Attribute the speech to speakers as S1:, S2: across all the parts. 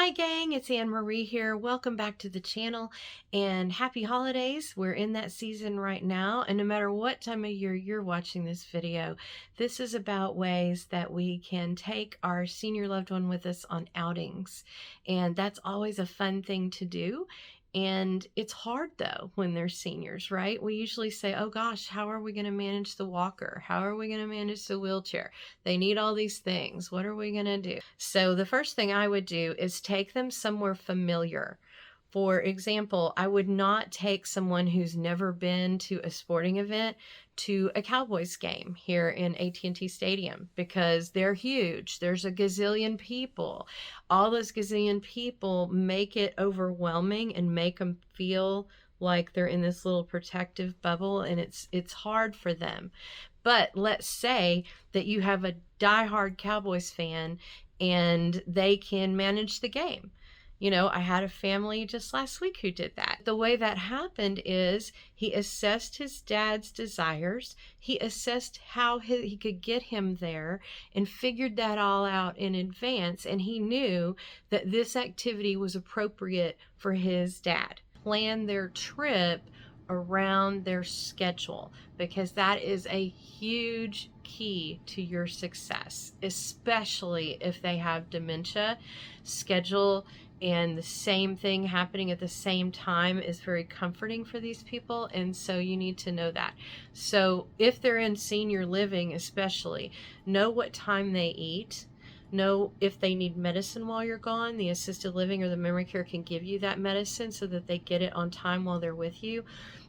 S1: Hi gang, it's Anne Marie here. Welcome back to the channel and happy holidays. We're in that season right now, and no matter what time of year you're watching this video, this is about ways that we can take our senior loved one with us on outings. And that's always a fun thing to do. And it's hard though when they're seniors, right? We usually say, oh gosh, how are we going to manage the walker? How are we going to manage the wheelchair? They need all these things. What are we going to do? So the first thing I would do is take them somewhere familiar. For example, I would not take someone who's never been to a sporting event to a Cowboys game here in AT&T Stadium because they're huge. There's a gazillion people. All those gazillion people make it overwhelming and make them feel like they're in this little protective bubble, and it's hard for them. But let's say that you have a diehard Cowboys fan and they can manage the game. You know, I had a family just last week who did that. The way that happened is he assessed his dad's desires. He assessed how he could get him there and figured that all out in advance. And he knew that this activity was appropriate for his dad. Plan their trip around their schedule, because that is a huge key to your success, especially if they have dementia. Schedule and the same thing happening at the same time is very comforting for these people, and so you need to know that. So if they're in senior living, especially, know what time they eat. Know if they need medicine while you're gone. The assisted living or the memory care can give you that medicine so that they get it on time while they're with you.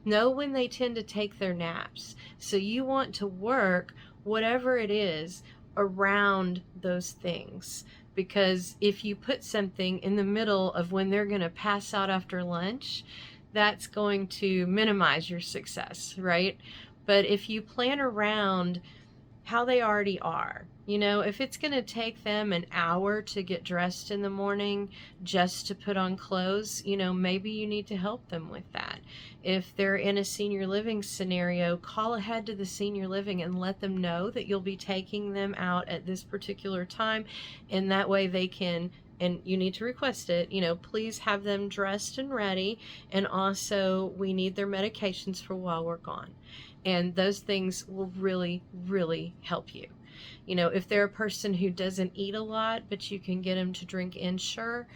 S1: Know when they tend to take their naps. So you want to work whatever it is around those things, because if you put something in the middle of when they're going to pass out after lunch, that's going to minimize your success, right? But if you plan around how they already are. You know, if it's going to take them an hour to get dressed in the morning just to put on clothes, you know, maybe you need to help them with that. If they're in a senior living scenario, call ahead to the senior living and let them know that you'll be taking them out at this particular time, and that way they can, and you need to request it, you know, please have them dressed and ready, and also we need their medications for while we're gone. And those things will really, really help you. You know, if they're a person who doesn't eat a lot, but you can get them to drink Ensure,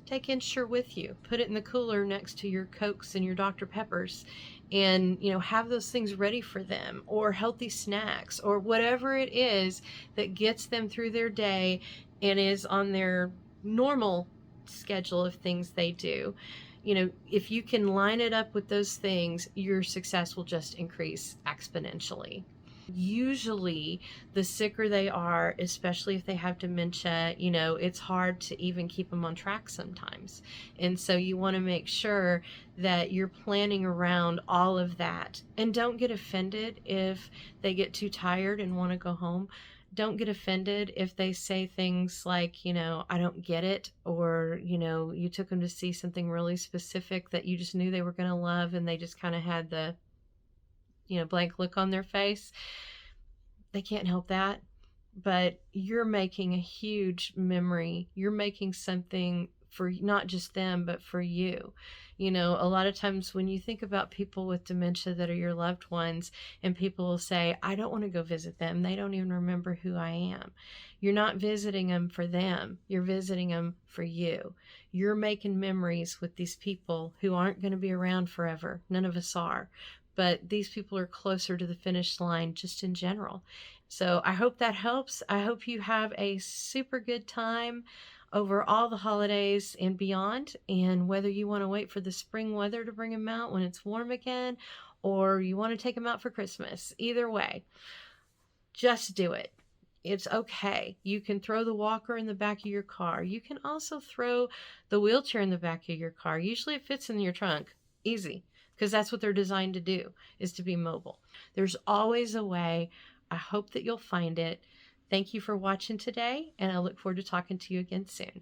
S1: take Ensure with you. Put it in the cooler next to your Cokes and your Dr. Peppers, and, you know, have those things ready for them, or healthy snacks, or whatever it is that gets them through their day and is on their normal schedule of things they do. You know, if you can line it up with those things, your success will just increase exponentially. Usually, the sicker they are, especially if they have dementia, you know, it's hard to even keep them on track sometimes. And so you want to make sure that you're planning around all of that. And don't get offended if they get too tired and want to go home. Don't get offended if they say things like, you know, I don't get it, or, you know, you took them to see something really specific that you just knew they were going to love and they just kind of had the, you know, blank look on their face. They can't help that, but you're making a huge memory. You're making something for not just them, but for you. You know, a lot of times when you think about people with dementia that are your loved ones, and people will say, I don't want to go visit them. They don't even remember who I am. You're not visiting them for them. You're visiting them for you. You're making memories with these people who aren't going to be around forever. None of us are. But these people are closer to the finish line just in general. So I hope that helps. I hope you have a super good time over all the holidays and beyond. And whether you want to wait for the spring weather to bring them out when it's warm again, or you want to take them out for Christmas, either way, just do it. It's okay. You can throw the walker in the back of your car. You can also throw the wheelchair in the back of your car. Usually it fits in your trunk. Easy. Because that's what they're designed to do, is to be mobile. There's always a way. I hope that you'll find it. Thank you for watching today, and I look forward to talking to you again soon.